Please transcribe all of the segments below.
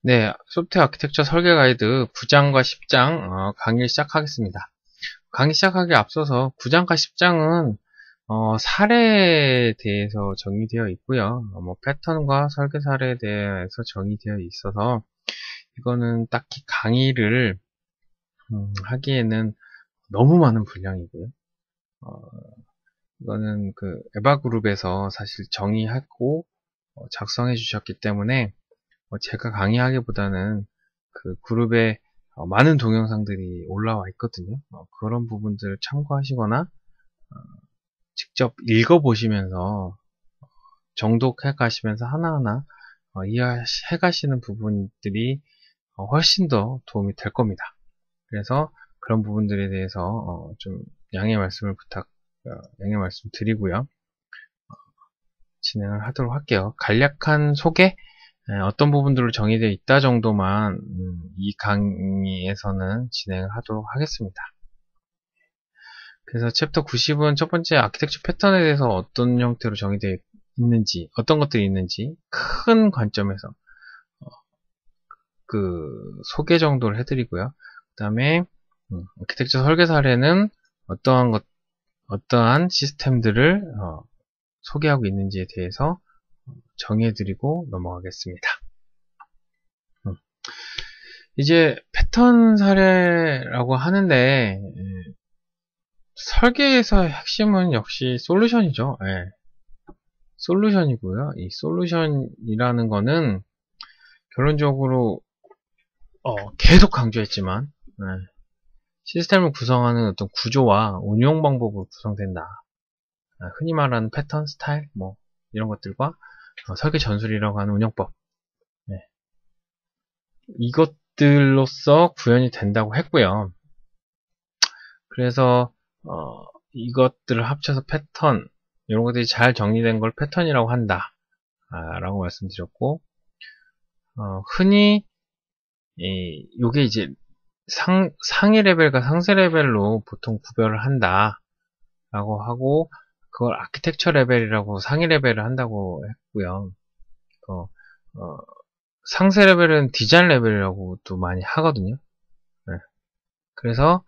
네, 소프트웨어 아키텍처 설계 가이드 9장과 10장 강의를 시작하겠습니다. 강의 시작하기에 앞서서 9장과 10장은 사례에 대해서 정의되어 있고요. 패턴과 설계 사례에 대해서 정의되어 있어서 이거는 딱히 강의를 하기에는 너무 많은 분량이고요. 이거는 그 에바그룹에서 사실 정의하고 작성해 주셨기 때문에 제가 강의하기보다는 그 그룹에 많은 동영상들이 올라와 있거든요. 그런 부분들을 참고하시거나 직접 읽어보시면서 정독해 가시면서 하나하나 이해해 가시는 부분들이 훨씬 더 도움이 될 겁니다. 그래서 그런 부분들에 대해서 좀 양해 말씀 드리고요. 진행을 하도록 할게요. 간략한 소개, 어떤 부분들로 정의되어 있다 정도만 이 강의에서는 진행을 하도록 하겠습니다. 그래서 챕터 90은 첫 번째 아키텍처 패턴에 대해서 어떤 형태로 정의되어 있는지, 어떤 것들이 있는지 큰 관점에서 그 소개 정도를 해드리고요. 그 다음에 아키텍처 설계 사례는 어떠한 시스템들을 소개하고 있는지에 대해서 정의해드리고 넘어가겠습니다. 이제 패턴 사례라고 하는데 설계에서의 핵심은 역시 솔루션이죠. 솔루션이고요. 이 솔루션이라는 거는 결론적으로 계속 강조했지만 시스템을 구성하는 어떤 구조와 운용 방법으로 구성된다. 흔히 말하는 패턴, 스타일, 이런 것들과 설계 전술이라고 하는 운영법, 이것들로서 구현이 된다고 했고요. 그래서 이것들을 합쳐서 패턴, 이런 것들이 잘 정리된 걸 패턴이라고 한다 라고 말씀드렸고, 흔히 요게 이제 상위 레벨과 상세 레벨로 보통 구별을 한다 라고 하고, 그걸 아키텍처 레벨이라고 상위 레벨을 한다고 했고요. 상세 레벨은 디자인 레벨이라고 또 많이 하거든요. 그래서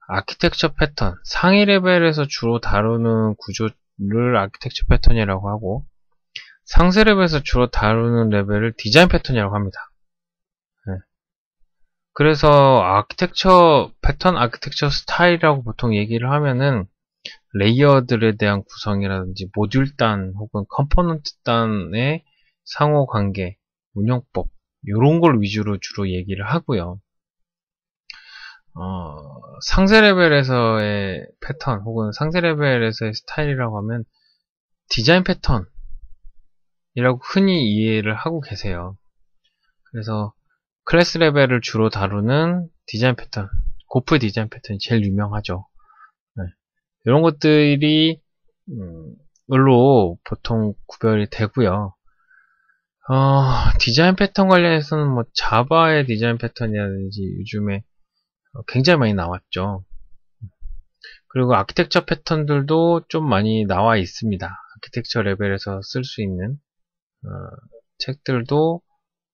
아키텍처 패턴, 상위 레벨에서 주로 다루는 구조를 아키텍처 패턴이라고 하고, 상세 레벨에서 주로 다루는 레벨을 디자인 패턴이라고 합니다. 그래서 아키텍처 패턴, 아키텍처 스타일이라고 보통 얘기를 하면은 레이어들에 대한 구성이라든지 모듈 단 혹은 컴포넌트 단의 상호 관계, 운영법 이런 걸 위주로 주로 얘기를 하고요. 상세 레벨에서의 패턴 혹은 상세 레벨에서의 스타일이라고 하면 디자인 패턴이라고 흔히 이해를 하고 계세요. 그래서 클래스 레벨을 주로 다루는 디자인 패턴, 고프 디자인 패턴이 제일 유명하죠. 이런 것들이 으로 보통 구별이 되고요. 디자인 패턴 관련해서는 자바의 디자인 패턴이라든지 요즘에 굉장히 많이 나왔죠. 그리고 아키텍처 패턴들도 좀 많이 나와 있습니다. 아키텍처 레벨에서 쓸 수 있는 책들도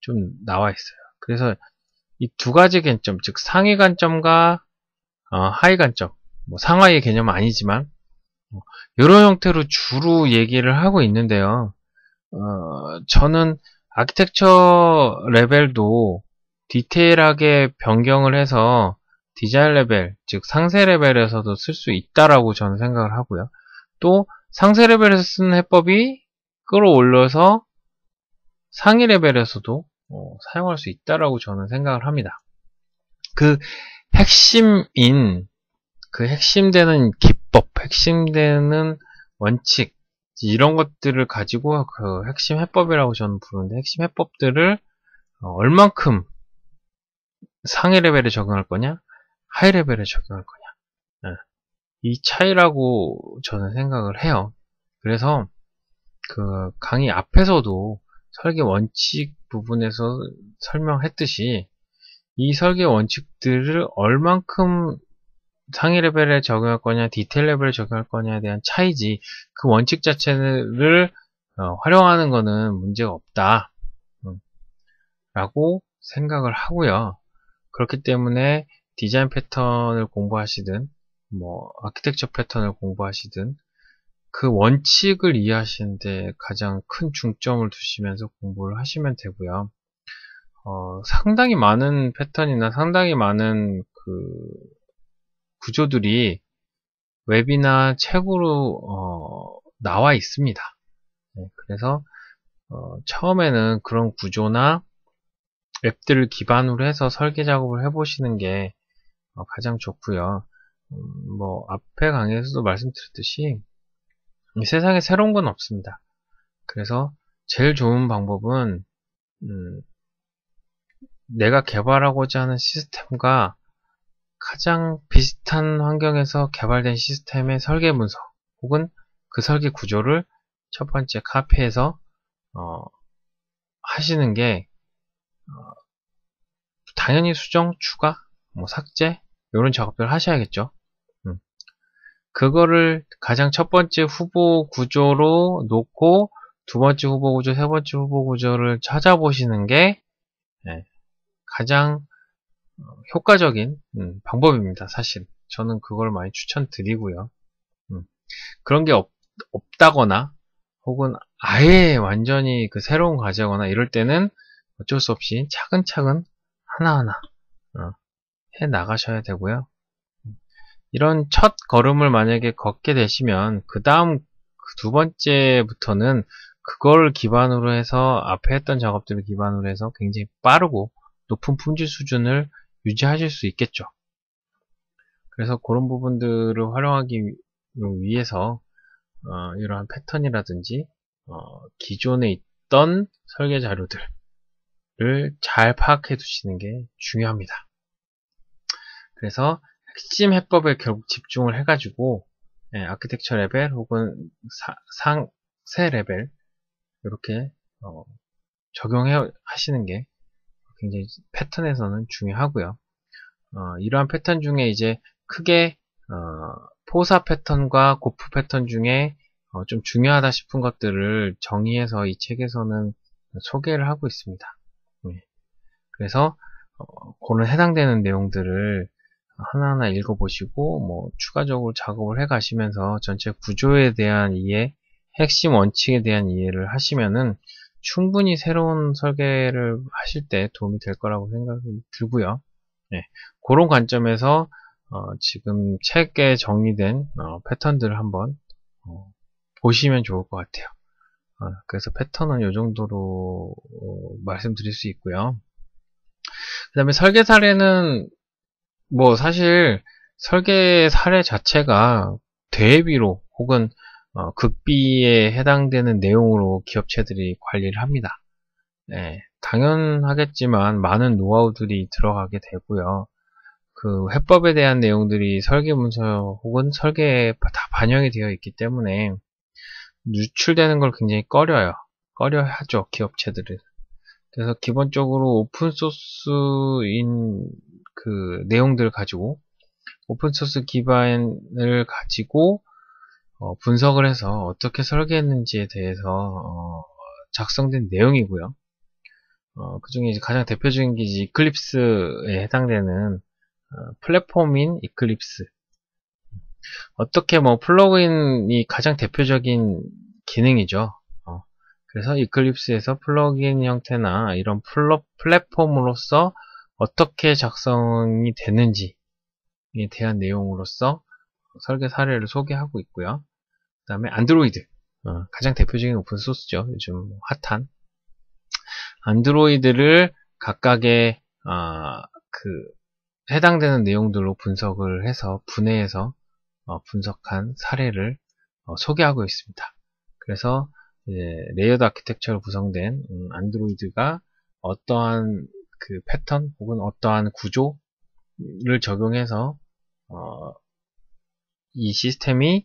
좀 나와 있어요. 그래서 이 두 가지 관점, 즉 상위 관점과 하위 관점, 상하이의 개념은 아니지만 이런 형태로 주로 얘기를 하고 있는데요. 저는 아키텍처 레벨도 디테일하게 변경을 해서 디자인 레벨, 즉 상세 레벨에서도 쓸 수 있다라고 저는 생각을 하고요. 또 상세 레벨에서 쓰는 해법이 끌어올려서 상위 레벨에서도 사용할 수 있다라고 저는 생각을 합니다. 그 핵심되는 기법, 핵심되는 원칙, 이런 것들을 가지고 그 핵심 해법이라고 저는 부르는데, 핵심 해법들을 얼만큼 상위 레벨에 적용할 거냐, 하위 레벨에 적용할 거냐, 이 차이라고 저는 생각을 해요. 그래서 그 강의 앞에서도 설계 원칙 부분에서 설명했듯이 이 설계 원칙들을 얼만큼 상위 레벨에 적용할 거냐, 디테일 레벨에 적용할 거냐에 대한 차이지, 그 원칙 자체를 활용하는 거는 문제가 없다 라고 생각을 하고요. 그렇기 때문에 디자인 패턴을 공부하시든 뭐 아키텍처 패턴을 공부하시든 그 원칙을 이해하시는데 가장 큰 중점을 두시면서 공부를 하시면 되고요. 상당히 많은 패턴이나 상당히 많은 그 구조들이 웹이나 책으로 나와 있습니다. 네, 그래서 처음에는 그런 구조나 웹들을 기반으로 해서 설계 작업을 해보시는 게 가장 좋고요. 뭐 앞에 강의에서도 말씀드렸듯이 이 세상에 새로운 건 없습니다. 그래서 제일 좋은 방법은 내가 개발하고자 하는 시스템과 가장 비슷한 환경에서 개발된 시스템의 설계 분석 혹은 그 설계 구조를 첫 번째 카피해서 하시는 게 당연히 수정, 추가, 뭐 삭제 이런 작업들을 하셔야겠죠. 그거를 가장 첫 번째 후보 구조로 놓고 두 번째 후보 구조, 세 번째 후보 구조를 찾아보시는 게 가장 효과적인 방법입니다. 사실 저는 그걸 많이 추천드리고요. 그런 게 없다거나 혹은 아예 완전히 그 새로운 과제거나 이럴 때는 어쩔 수 없이 차근차근 하나하나 해 나가셔야 되고요. 이런 첫 걸음을 만약에 걷게 되시면 그 다음 두 번째부터는 그걸 기반으로 해서 앞에 했던 작업들을 기반으로 해서 굉장히 빠르고 높은 품질 수준을 유지하실 수 있겠죠. 그래서 그런 부분들을 활용하기 위해서 이러한 패턴이라든지 기존에 있던 설계 자료들을 잘 파악해 두시는 게 중요합니다. 그래서 핵심 해법에 결국 집중을 해가지고 아키텍처 레벨 혹은 상세 레벨 이렇게 적용해 하시는 게 굉장히 패턴에서는 중요하고요. 이러한 패턴 중에 이제 크게 포사 패턴과 고프 패턴 중에 좀 중요하다 싶은 것들을 정의해서 이 책에서는 소개를 하고 있습니다. 그래서 그런 해당되는 내용들을 하나하나 읽어보시고 뭐 추가적으로 작업을 해 가시면서 전체 구조에 대한 이해, 핵심 원칙에 대한 이해를 하시면은 충분히 새로운 설계를 하실 때 도움이 될 거라고 생각이 들고요. 네, 그런 관점에서 지금 책에 정리된 패턴들을 한번 보시면 좋을 것 같아요. 그래서 패턴은 이 정도로 말씀드릴 수 있고요. 그 다음에 설계 사례는 뭐 사실 설계 사례 자체가 대비로 혹은 극비에 해당되는 내용으로 기업체들이 관리를 합니다. 네, 당연하겠지만 많은 노하우들이 들어가게 되고요. 그 해법에 대한 내용들이 설계 문서 혹은 설계에 다 반영이 되어 있기 때문에 유출되는 걸 굉장히 꺼려하죠, 기업체들은. 그래서 기본적으로 오픈소스인 그 내용들을 가지고 오픈소스 기반을 가지고 분석을 해서 어떻게 설계했는지에 대해서 작성된 내용이고요. 그 중에 이제 가장 대표적인 게 이제 이클립스에 해당되는 플랫폼인 이클립스. 어떻게 뭐 플러그인이 가장 대표적인 기능이죠. 그래서 이클립스에서 플러그인 형태나 이런 플랫폼으로서 어떻게 작성이 되는지에 대한 내용으로서 설계 사례를 소개하고 있고요. 그 다음에 안드로이드. 가장 대표적인 오픈소스죠. 요즘 핫한. 안드로이드를 각각의, 그, 해당되는 내용들로 분석을 해서, 분해해서, 분석한 사례를 소개하고 있습니다. 그래서, 레이어드 아키텍처로 구성된 안드로이드가 어떠한 그 패턴 혹은 어떠한 구조를 적용해서 이 시스템이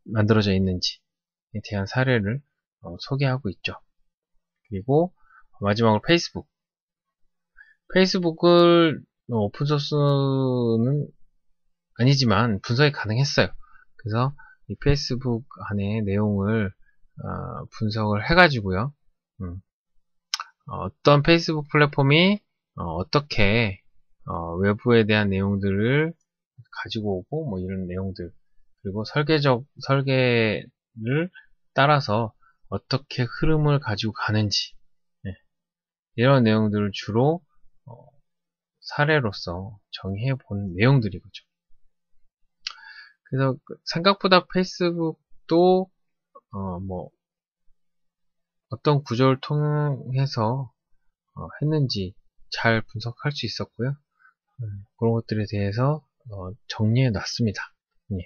만들어져 있는지에 대한 사례를 소개하고 있죠. 그리고 마지막으로 페이스북을 오픈소스는 아니지만 분석이 가능했어요. 그래서 이 페이스북 안에 내용을 분석을 해가지고요. 어떤 페이스북 플랫폼이 어떻게 외부에 대한 내용들을 가지고 오고 뭐 이런 내용들, 그리고 설계를 따라서 어떻게 흐름을 가지고 가는지, 네, 이런 내용들을 주로 사례로서 정의해 본 내용들이거죠. 그래서 생각보다 페이스북도 뭐 어떤 구조를 통해서 했는지 잘 분석할 수 있었고요. 그런 것들에 대해서 정리해 놨습니다. 예.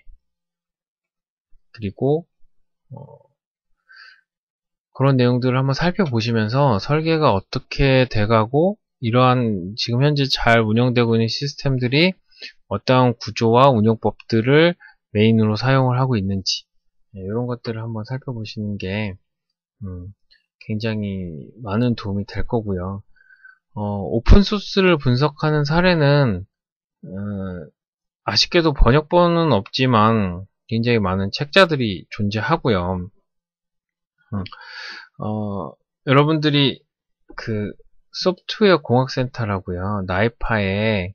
그리고 그런 내용들을 한번 살펴보시면서 설계가 어떻게 돼가고 이러한 지금 현재 잘 운영되고 있는 시스템들이 어떠한 구조와 운영법들을 메인으로 사용을 하고 있는지, 이런 것들을 한번 살펴보시는 게 굉장히 많은 도움이 될 거고요. 오픈소스를 분석하는 사례는 아쉽게도 번역본은 없지만 굉장히 많은 책자들이 존재하고요. 여러분들이 그 소프트웨어 공학센터라고요, 나이파에,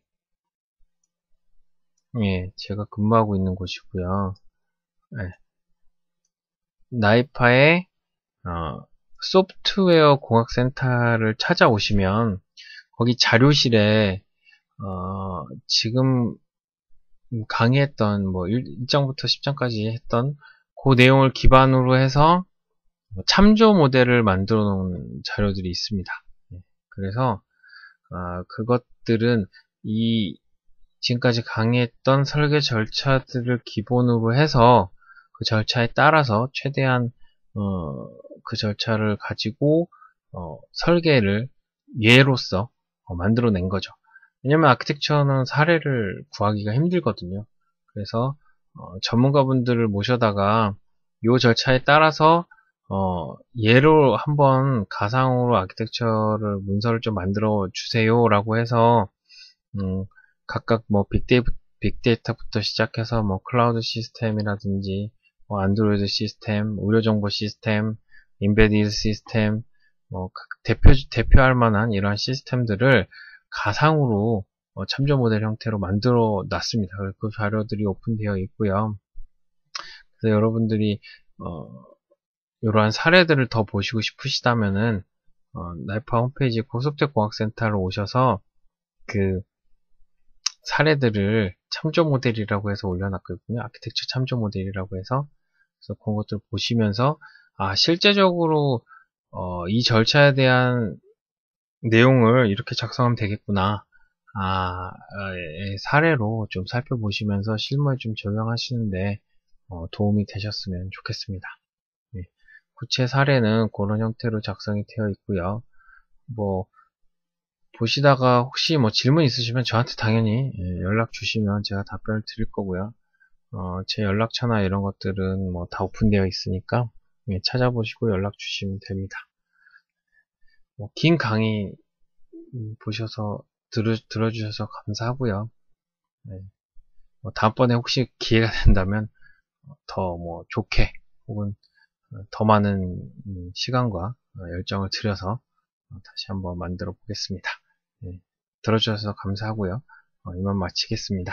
예, 제가 근무하고 있는 곳이고요. 예, 나이파에 소프트웨어 공학센터를 찾아오시면 거기 자료실에 지금 강의했던 뭐 1장부터 10장까지 했던 그 내용을 기반으로 해서 참조 모델을 만들어 놓은 자료들이 있습니다. 그래서 그것들은 이 지금까지 강의했던 설계 절차들을 기본으로 해서 그 절차에 따라서 최대한 그 절차를 가지고 설계를 예로서 만들어낸 거죠. 왜냐면 아키텍처는 사례를 구하기가 힘들거든요. 그래서 전문가분들을 모셔다가 이 절차에 따라서 예로 한번 가상으로 아키텍처를 문서를 좀 만들어 주세요 라고 해서 각각 뭐 빅데이터부터 시작해서 뭐 클라우드 시스템이라든지 뭐 안드로이드 시스템, 의료정보 시스템, 인베디드 시스템, 뭐 대표할 만한 이러한 시스템들을 가상으로 참조 모델 형태로 만들어 놨습니다. 그 자료들이 오픈되어 있고요. 그래서 여러분들이 이러한 사례들을 더 보시고 싶으시다면은 나이파 홈페이지 고속대공학센터로 오셔서 그 사례들을 참조 모델이라고 해서 올려놨거든요. 아키텍처 참조 모델이라고 해서. 그래서 그런 것들 보시면서 실제적으로 이 절차에 대한 내용을 이렇게 작성하면 되겠구나. 사례로 좀 살펴보시면서 실무에 좀 적용하시는데 도움이 되셨으면 좋겠습니다. 예. 구체 사례는 그런 형태로 작성이 되어 있고요. 뭐 보시다가 혹시 뭐 질문 있으시면 저한테 당연히 연락 주시면 제가 답변을 드릴 거고요. 제 연락처나 이런 것들은 뭐 다 오픈되어 있으니까 찾아보시고 연락 주시면 됩니다. 긴 강의 보셔서 들어주셔서 감사하고요. 네. 다음번에 혹시 기회가 된다면 더 뭐 좋게 혹은 더 많은 시간과 열정을 들여서 다시 한번 만들어 보겠습니다. 네. 들어주셔서 감사하고요. 이만 마치겠습니다.